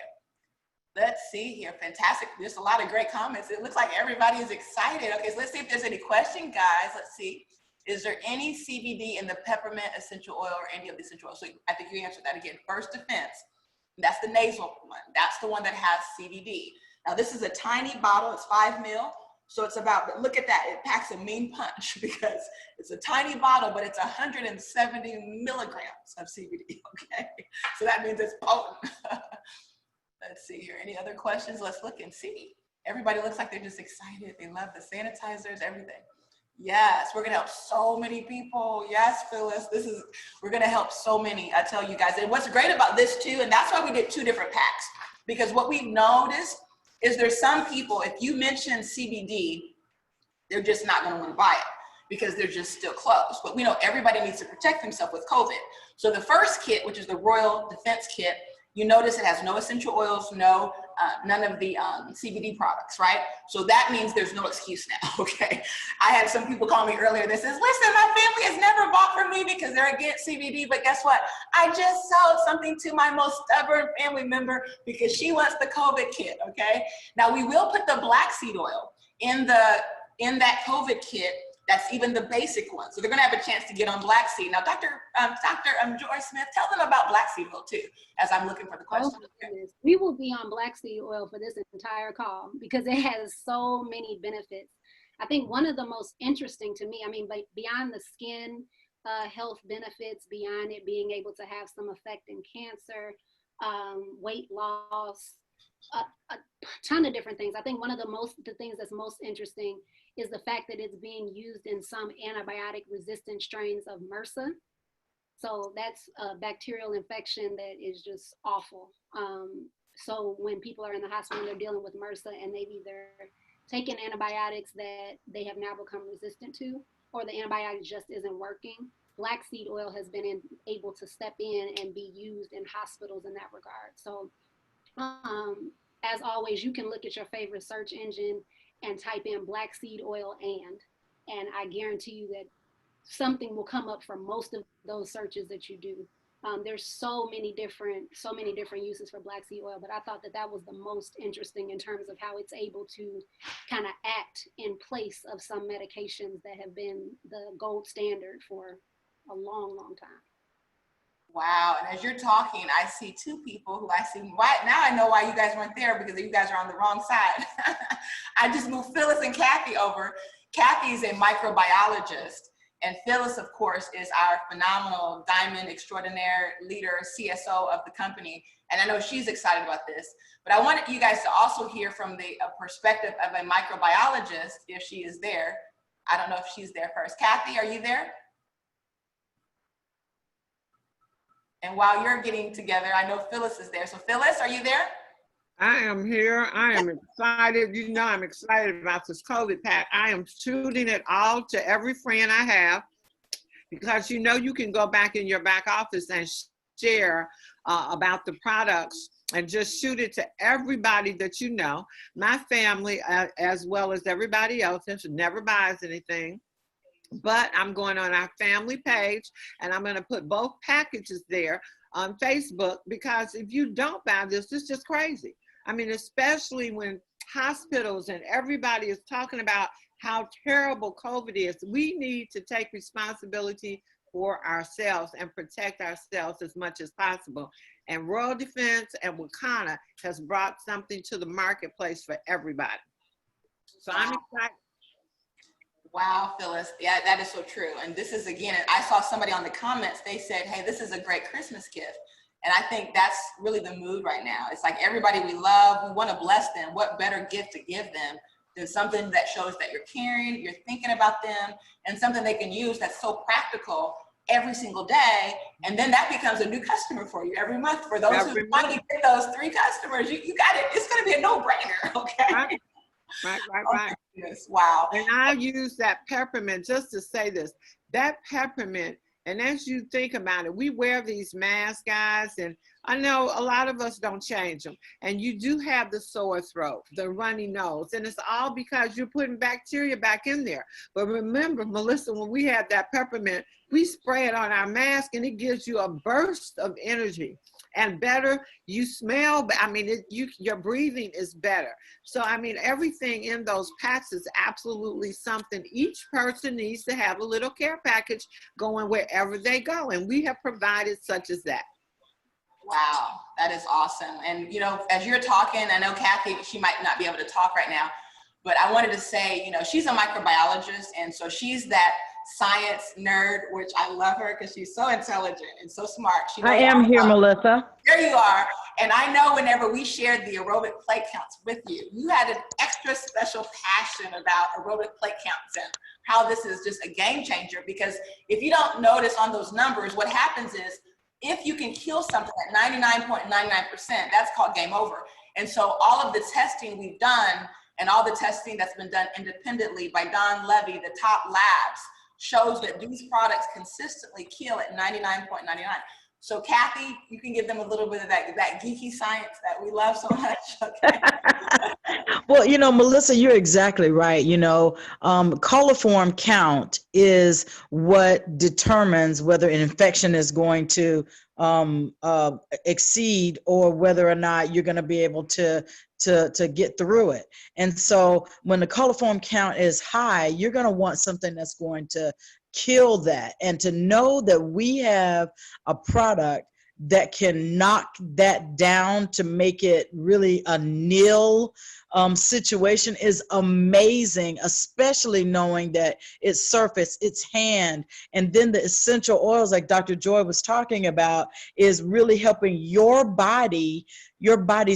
Let's see here. Fantastic. There's a lot of great comments. It looks like everybody is excited. Okay, so let's see if there's any question, guys. Let's see. Is there any CBD in the peppermint essential oil or any of the essential oils? So I think you answered that again. First defense. That's the nasal one. That's the one that has CBD. Now this is a tiny bottle. It's 5 ml. So it's about, but look at that. It packs a mean punch because it's a tiny bottle, but it's 170 milligrams of CBD. Okay. So that means it's potent. Let's see here. Any other questions? Let's look and see. Everybody looks like they're just excited. They love the sanitizers, everything. Yes, we're gonna help so many people. Yes, Phyllis, we're gonna help so many, I tell you guys. And what's great about this too, and that's why we did 2 different packs, because what we've noticed is there's some people, if you mention CBD, they're just not gonna wanna buy it because they're just still closed. But we know everybody needs to protect themselves with COVID. So the first kit, which is the Royal Defense Kit, you notice it has no essential oils, none of the CBD products, right? So that means there's no excuse now, okay? I had some people call me earlier that says, listen, my family has never bought from me because they're against CBD, but guess what? I just sold something to my most stubborn family member because she wants the COVID kit, okay? Now we will put the black seed oil in that COVID kit. That's even the basic one. So they're gonna have a chance to get on black seed. Now, Dr. Joy Smith, tell them about black seed oil too, as I'm looking for the question. We will be on black seed oil for this entire call because it has so many benefits. I think one of the most interesting to me, I mean, like beyond the skin health benefits, beyond it being able to have some effect in cancer, weight loss, a ton of different things. I think one of the things that's most interesting is the fact that it's being used in some antibiotic resistant strains of MRSA. So that's a bacterial infection that is just awful. So when people are in the hospital, they're dealing with MRSA and they've either taken antibiotics that they have now become resistant to, or the antibiotic just isn't working. Black seed oil has been able to step in and be used in hospitals in that regard. So as always, you can look at your favorite search engine and type in black seed oil and I guarantee you that something will come up for most of those searches that you do. There's so many different uses for black seed oil, but I thought that was the most interesting in terms of how it's able to kind of act in place of some medications that have been the gold standard for a long, long time. Wow, and as you're talking, I see 2 people who I see right now. I know why you guys weren't there, because you guys are on the wrong side. I just moved Phyllis and Kathy over. Kathy is a microbiologist, and Phyllis, of course, is our phenomenal diamond extraordinaire leader, CSO of the company. And I know she's excited about this, but I wanted you guys to also hear from the perspective of a microbiologist, if she is there. I don't know if she's there first. Kathy, are you there? And while you're getting together, I know Phyllis is there. So Phyllis, are you there? I am here. I am excited. You know, I'm excited about this COVID pack. I am shooting it all to every friend I have, because you know you can go back in your back office and share about the products and just shoot it to everybody that you know. My family, as well as everybody else, who never buys anything, But I'm going on our family page and I'm going to put both packages there on Facebook, because if you don't buy this, it's just crazy. I mean, especially when hospitals and everybody is talking about how terrible COVID is. We need to take responsibility for ourselves and protect ourselves as much as possible. And Royal Defense and Wakanna has brought something to the marketplace for everybody. So I'm excited. Wow, Phyllis. Yeah, that is so true. And this is, again, I saw somebody on the comments, they said, hey, this is a great Christmas gift. And I think that's really the mood right now. It's like everybody we love, we want to bless them. What better gift to give them than something that shows that you're caring, you're thinking about them, and something they can use that's so practical every single day. And then that becomes a new customer for you every month. For those who finally get those 3 customers, you got it. It's going to be a no-brainer, okay? Right. Oh, yes. Wow. And I use that peppermint, just to say this, that peppermint, and as you think about it, we wear these masks, guys, and I know a lot of us don't change them. And you do have the sore throat, the runny nose, and it's all because you're putting bacteria back in there. But remember, Melissa, when we have that peppermint, we spray it on our mask and it gives you a burst of energy. And better, you smell, I mean, your breathing is better. So, I mean, everything in those packs is absolutely something. Each person needs to have a little care package going wherever they go. And we have provided such as that. Wow, that is awesome. And, you know, as you're talking, I know Kathy, she might not be able to talk right now, but I wanted to say, you know, she's a microbiologist. And so she's that science nerd, which I love her because she's so intelligent and so smart. I am here, Melissa. There you are. And I know whenever we shared the aerobic plate counts with you, you had an extra special passion about aerobic plate counts and how this is just a game changer. Because if you don't notice on those numbers, what happens is if you can kill something at 99.99%, that's called game over. And so all of the testing we've done and all the testing that's been done independently by Don Levy, the top labs, shows that these products consistently kill at 99.99. So Kathy, you can give them a little bit of that geeky science that we love so much. Okay. Well, you know, Melissa, you're exactly right. You know, coliform count is what determines whether an infection is going to exceed or whether or not you're going to be able to get through it. And so when the coliform count is high, you're going to want something that's going to kill that. And to know that we have a product that can knock that down to make it really a nil situation is amazing, especially knowing that its surface, its hand, and then the essential oils like Dr. Joy was talking about is really helping your body's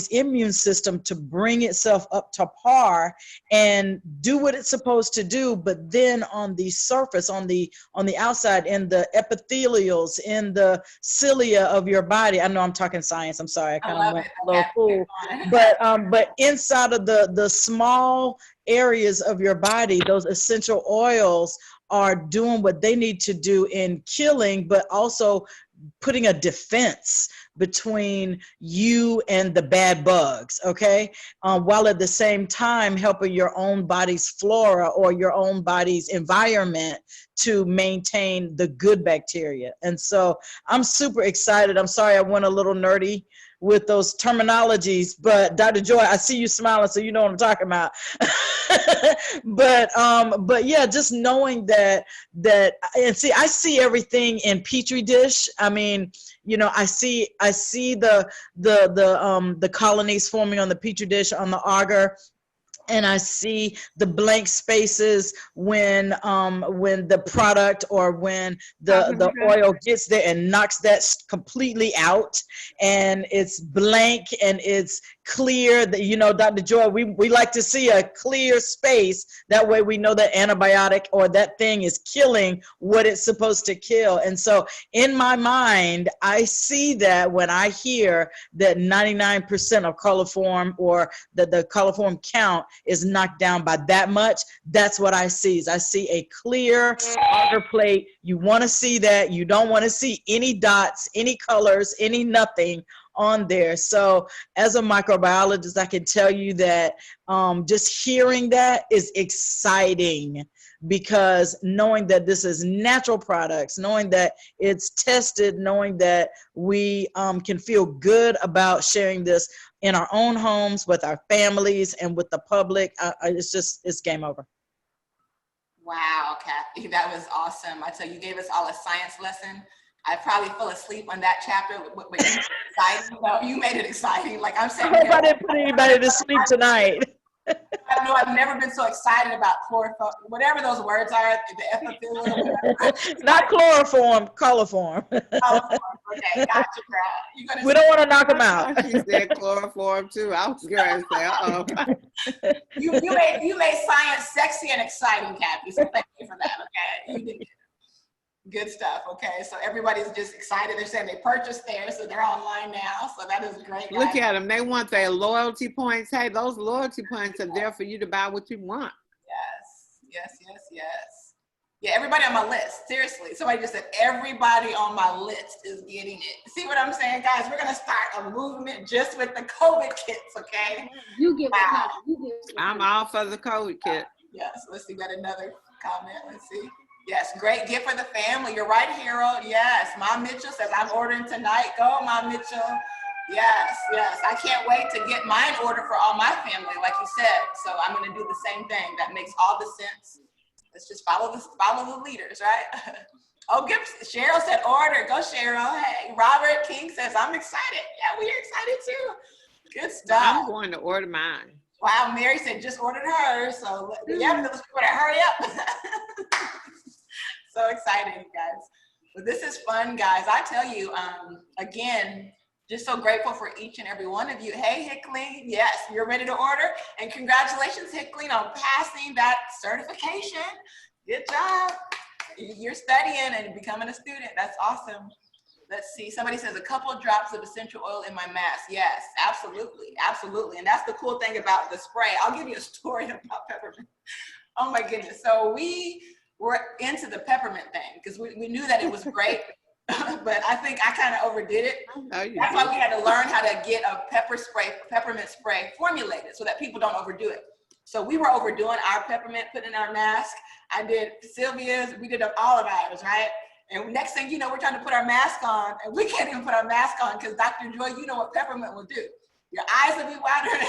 immune system to bring itself up to par and do what it's supposed to do. But then on the surface, on the outside, in the epithelials, in the cilia of your body, I know I'm talking science, I'm sorry, I kind of went a little fool, but inside of the small areas of your body, those essential oils are doing what they need to do in killing, but also putting a defense between you and the bad bugs, okay? While at the same time helping your own body's flora or your own body's environment to maintain the good bacteria. And so I'm super excited. I'm sorry I went a little nerdy with those terminologies, but Dr. Joy, I see you smiling, so you know what I'm talking about. But yeah, just knowing that, and see, I see everything in Petri dish. I mean, you know, I see the colonies forming on the Petri dish on the agar. And I see the blank spaces when the product or when the oil gets there and knocks that completely out, and it's blank and it's clear. That, you know, Dr. Joy, we like to see a clear space. That way we know that antibiotic or that thing is killing what it's supposed to kill. And so in my mind, I see that when I hear that 99% of coliform or that the coliform count is knocked down by that much, that's what I see. Is I see a clear agar plate. You want to see that. You don't want to see any dots, any colors, any nothing on there. So as a microbiologist, I can tell you that just hearing that is exciting, because knowing that this is natural products, knowing that it's tested, knowing that we can feel good about sharing this in our own homes, with our families, and with the public, it's game over. Wow, Kathy, that was awesome. I tell you, you gave us all a science lesson. I probably fell asleep on that chapter, but you made it exciting. No, you made it exciting. Like I'm saying, I hope I didn't put anybody to sleep tonight. I know I've never been so excited about chloroform, whatever those words are, the epithelial. Not chloroform, coliform. Okay, gotcha, girl. You're gonna We don't want to knock them out. She said chloroform too. I was going to say, uh-oh. you made science sexy and exciting, Kathy. So thank you for that. Okay, you did good stuff. Okay, so everybody's just excited. They're saying they purchased theirs, so they're online now. So that is great. Guys. Look at them. They want their loyalty points. Hey, those loyalty points are there for you to buy what you want. Yes. Yeah, everybody on my list. Seriously, somebody just said everybody on my list is getting it. See what I'm saying, guys? We're gonna start a movement just with the COVID kits. Okay. You get wow. I'm all for the COVID kit. Yes. Let's see. Got another comment. Let's see. Yes, great gift for the family. You're right, Harold. Yes, Mom Mitchell says, I'm ordering tonight. Go, Mom Mitchell. Yes. I can't wait to get mine ordered for all my family, like you said. So I'm going to do the same thing. That makes all the sense. Let's just follow the leaders, right? Oh, good. Cheryl said order. Go, Cheryl. Hey, Robert King says, I'm excited. Yeah, we're excited too. Good stuff. I'm going to order mine. Wow, Mary said just ordered hers. So yeah, those people to hurry up. So excited, you guys. But this is fun, guys. I tell you, again, just so grateful for each and every one of you. Hey, Hickling, yes, you're ready to order. And congratulations, Hickling, on passing that certification. Good job. You're studying and becoming a student. That's awesome. Let's see. Somebody says a couple of drops of essential oil in my mask. Yes, absolutely. And that's the cool thing about the spray. I'll give you a story about peppermint. Oh, my goodness. So we're into the peppermint thing because we knew that it was great, but I think I kind of overdid it. That's why we had to learn how to get a peppermint spray formulated so that people don't overdo it. So we were overdoing our peppermint, putting in our mask. I did Sylvia's, we did all of ours, right? And next thing you know, we're trying to put our mask on and we can't even put our mask on because Dr. Joy, you know what peppermint will do. Your eyes will be watering.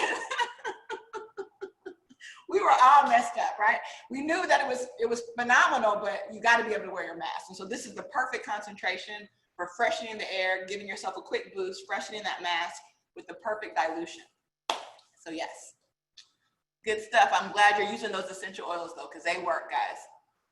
We were all messed up, right? We knew that it was phenomenal, but you got to be able to wear your mask. And so this is the perfect concentration for freshening the air, giving yourself a quick boost, freshening that mask with the perfect dilution. So yes, good stuff. I'm glad you're using those essential oils though, because they work, guys.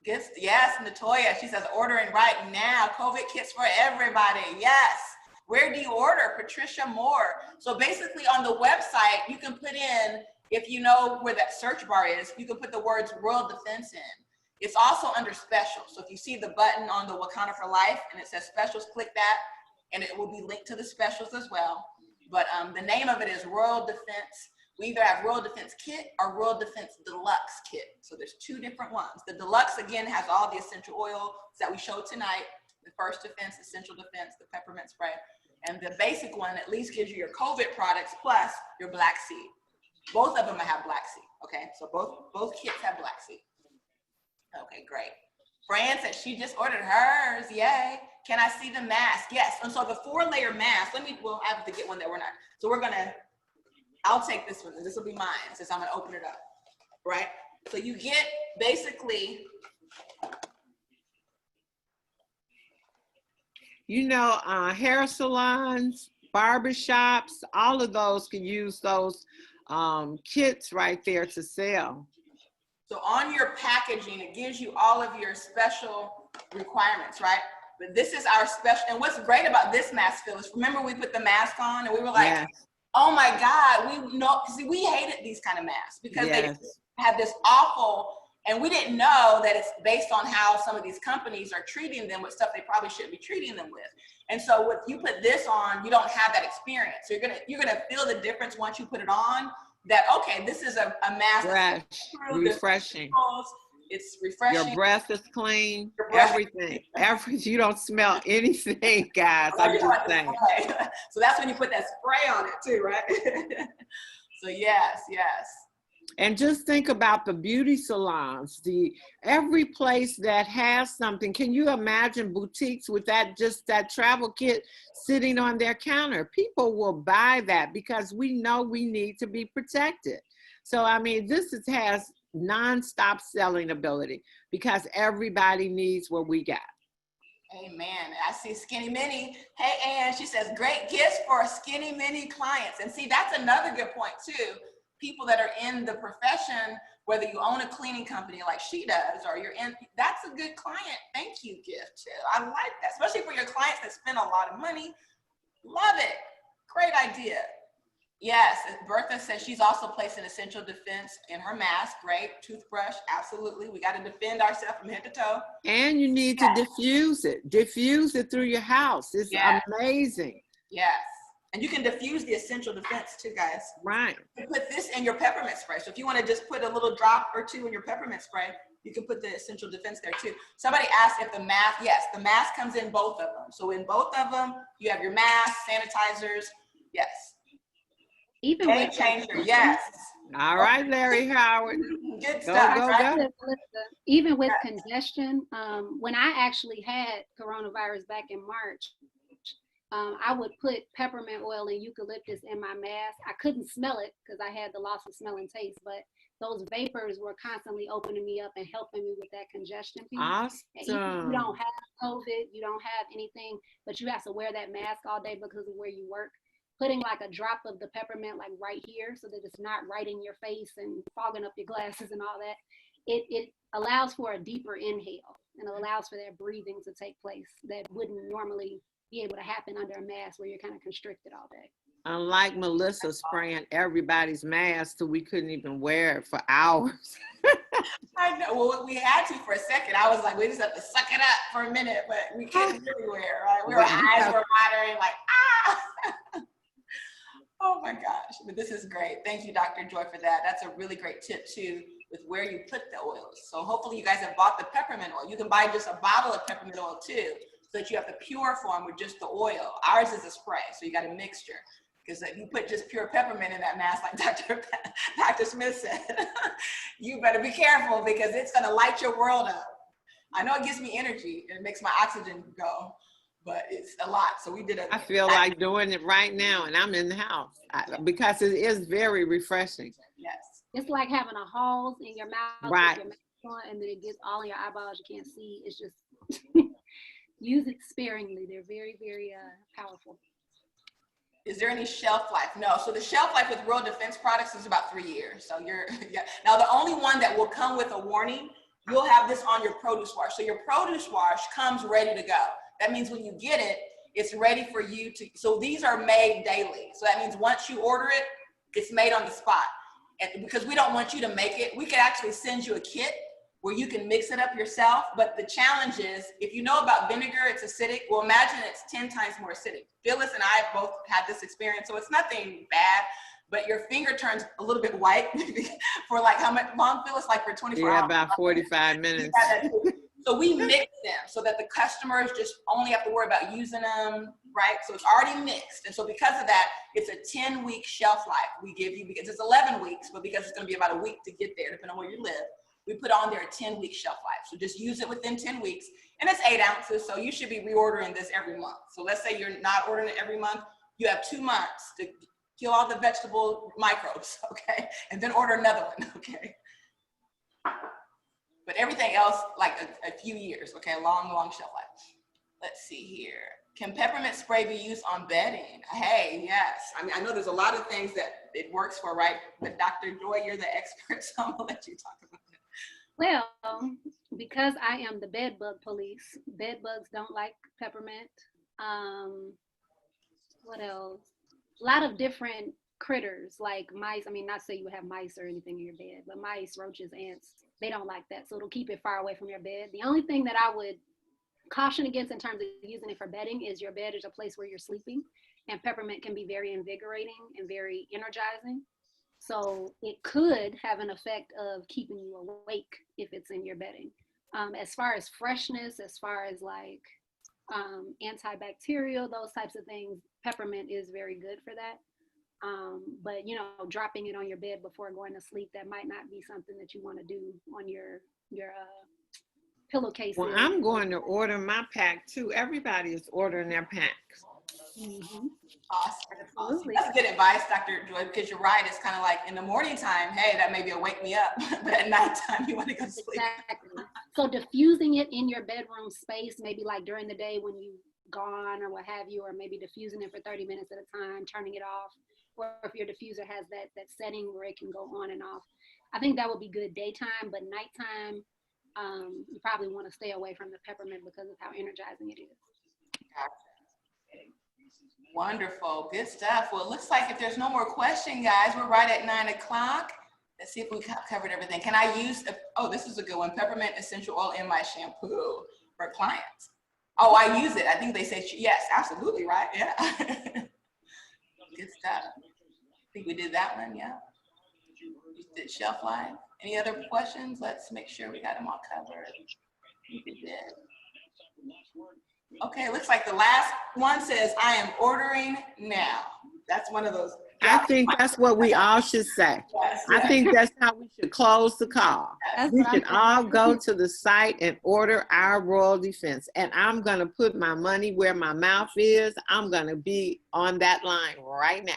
Good. Yes, Natoya, she says ordering right now. COVID kits for everybody. Yes. Where do you order? Patricia Moore. So basically on the website, you can put in, if you know where that search bar is, you can put the words World Defense in. It's also under specials. So if you see the button on the Wakanna for Life and it says specials, click that and it will be linked to the specials as well. But the name of it is World Defense. We either have World Defense Kit or World Defense Deluxe Kit. So there's two different ones. The Deluxe, again, has all the essential oils that we showed tonight. The First Defense, Essential Defense, the peppermint spray. And the basic one at least gives you your COVID products plus your black seed. Both of them have black seed, okay? So both kits have black seed. Okay, great. Fran said she just ordered hers, yay. Can I see the mask? Yes, and so the 4-layer mask, we'll have to get one that we're not. So I'll take this one, and this will be mine since I'm gonna open it up, right? So you get basically. You know, hair salons, barbershops, all of those can use those kits right there to sell. So on your packaging, it gives you all of your special requirements, right? But this is our special, and what's great about this mask, Phyllis, remember we put the mask on and we were like, yes. Oh my God, we hated these kind of masks because they have this awful, and we didn't know that it's based on how some of these companies are treating them with stuff they probably shouldn't be treating them with. And so if you put this on, you don't have that experience. So you're gonna feel the difference once you put it on, that, okay, this is a mask. Fresh, refreshing. It's refreshing. Your breath is clean, everything. You don't smell anything, guys. I'm just saying. So that's when you put that spray on it too, right? So yes. And just think about the beauty salons, every place that has something. Can you imagine boutiques with just that travel kit sitting on their counter? People will buy that because we know we need to be protected. So, I mean, has nonstop selling ability because everybody needs what we got. Amen. I see Skinny Minnie. Hey, Ann, she says, great gifts for Skinny Minnie clients. And see, that's another good point too. People that are in the profession, whether you own a cleaning company like she does, or you're in, that's a good client thank you gift too. I like that, especially for your clients that spend a lot of money. Love it. Great idea. Yes, Bertha says she's also placed an essential defense in her mask. Great. Toothbrush, absolutely. We got to defend ourselves from head to toe. And you need to diffuse it. Diffuse it through your house. It's amazing. Yes. And you can diffuse the essential defense too, guys. Right. You put this in your peppermint spray. So if you want to just put a little drop or two in your peppermint spray, you can put the essential defense there too. Somebody asked if the mask, yes, the mask comes in both of them. So in both of them, you have your mask, sanitizers, yes. Even Game with changer, yes. All right, Larry Howard. Good stuff. Go. Even with congestion, when I actually had coronavirus back in March, I would put peppermint oil and eucalyptus in my mask. I couldn't smell it because I had the loss of smell and taste, but those vapors were constantly opening me up and helping me with that congestion piece. Awesome. And you don't have COVID, you don't have anything, but you have to wear that mask all day because of where you work. Putting like a drop of the peppermint like right here so that it's not right in your face and fogging up your glasses and all that, it allows for a deeper inhale and it allows for that breathing to take place that wouldn't normally be able to happen under a mask where you're kind of constricted all day. Unlike Melissa spraying everybody's mask so we couldn't even wear it for hours. I know. Well, we had to for a second. I was like, we just have to suck it up for a minute, but we couldn't really wear it, right? Our eyes were watering like, ah. Oh my gosh, but this is great. Thank you, Dr. Joy, for that. That's a really great tip too, with where you put the oils. So hopefully you guys have bought the peppermint oil. You can buy just a bottle of peppermint oil too, so that you have the pure form with just the oil. Ours is a spray, so you got a mixture. Because if you put just pure peppermint in that mask, like Dr. Smith said, you better be careful because it's gonna light your world up. I know it gives me energy and it makes my oxygen go, but it's a lot. So we did I feel like doing it right now and I'm in the house because it is very refreshing. Yes. It's like having a halls in your mouth, right? With your mask on, and then it gets all in your eyeballs. You can't see. It's just use it sparingly. They're very, very powerful. Is there any shelf life? No. So the shelf life with World Defense products is about 3 years. So Now the only one that will come with a warning, you'll have this on your produce wash. So your produce wash comes ready to go. That means when you get it, it's ready for you to, so these are made daily. So that means once you order it, it's made on the spot. And because we don't want you to make it, we could actually send you a kit where you can mix it up yourself. But the challenge is, if you know about vinegar, it's acidic. Well, imagine it's 10 times more acidic. Phyllis and I both had this experience, so it's nothing bad, but your finger turns a little bit white for like how much long, Phyllis? Like for 24 hours. Yeah, about 45 minutes. So we mix them so that the customers just only have to worry about using them, right? So it's already mixed. And so because of that, it's a 10-week shelf life we give you, because it's 11 weeks, but because it's gonna be about a week to get there, depending on where you live, we put on there a 10-week shelf life. So just use it within 10 weeks. And it's 8 ounces, so you should be reordering this every month. So let's say you're not ordering it every month, you have 2 months to kill all the vegetable microbes, okay? And then order another one, okay? But everything else, like a few years, okay? Long shelf life. Let's see here. Can peppermint spray be used on bedding? Hey, yes. I mean, I know there's a lot of things that it works for, right? But Dr. Joy, you're the expert, so I'm gonna let you talk about it. Well, because I am the bed bug police, bed bugs don't like peppermint. What else? A lot of different critters like mice. I mean, not say you would have mice or anything in your bed, but mice, roaches, ants, they don't like that. So it'll keep it far away from your bed. The only thing that I would caution against in terms of using it for bedding is your bed is a place where you're sleeping, and peppermint can be very invigorating and very energizing. So it could have an effect of keeping you awake if it's in your bedding. As far as freshness, as far as like antibacterial, those types of things, peppermint is very good for that. But you know, dropping it on your bed before going to sleep, that might not be something that you want to do on your pillowcase. Well, I'm going to order my pack too. Everybody is ordering their packs. Mm-hmm. Awesome. Absolutely. That's good advice, Dr. Joy, because you're right. It's kind of like in the morning time, hey, that maybe will wake me up. But at nighttime, you want to go to sleep. Exactly. So diffusing it in your bedroom space, maybe like during the day when you gone or what have you, or maybe diffusing it for 30 minutes at a time, turning it off, or if your diffuser has that setting where it can go on and off. I think that would be good daytime, but nighttime, you probably want to stay away from the peppermint because of how energizing it is. Gotcha. Wonderful, good stuff. Well, it looks like if there's no more question, guys, we're right at 9 o'clock. Let's see if we covered everything. Can I use, this is a good one, peppermint essential oil in my shampoo for clients. Oh, I use it. I think they say, yes, absolutely, right? Yeah. Good stuff. I think we did that one, yeah. You did shelf life. Any other questions? Let's make sure we got them all covered. I think we did. Okay, looks like the last one says, I am ordering now. That's one of those. I think that's what we all should say. Yes, I think that's how we should close the call. That's We what should I'm all go to the site and order our Royal Defense. And I'm going to put my money where my mouth is. I'm going to be on that line right now.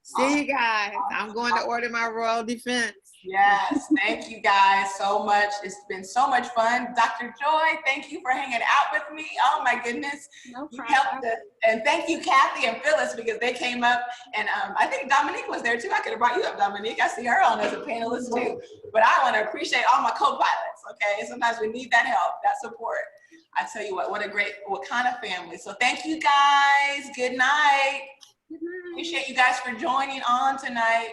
See you guys. I'm going to order my Royal Defense. Yes, thank you guys so much. It's been so much fun. Dr. Joy, thank you for hanging out with me. Oh my goodness. No You problem. helped us. And thank you, Kathy and Phyllis, because they came up, and I think Dominique was there too. I could have brought you up, Dominique. I see her on as a panelist too. But I want to appreciate all my co-pilots, okay? Sometimes we need that help, that support. I tell you what a great Wakanna family. So thank you guys. Good night. Good night. Appreciate you guys for joining on tonight.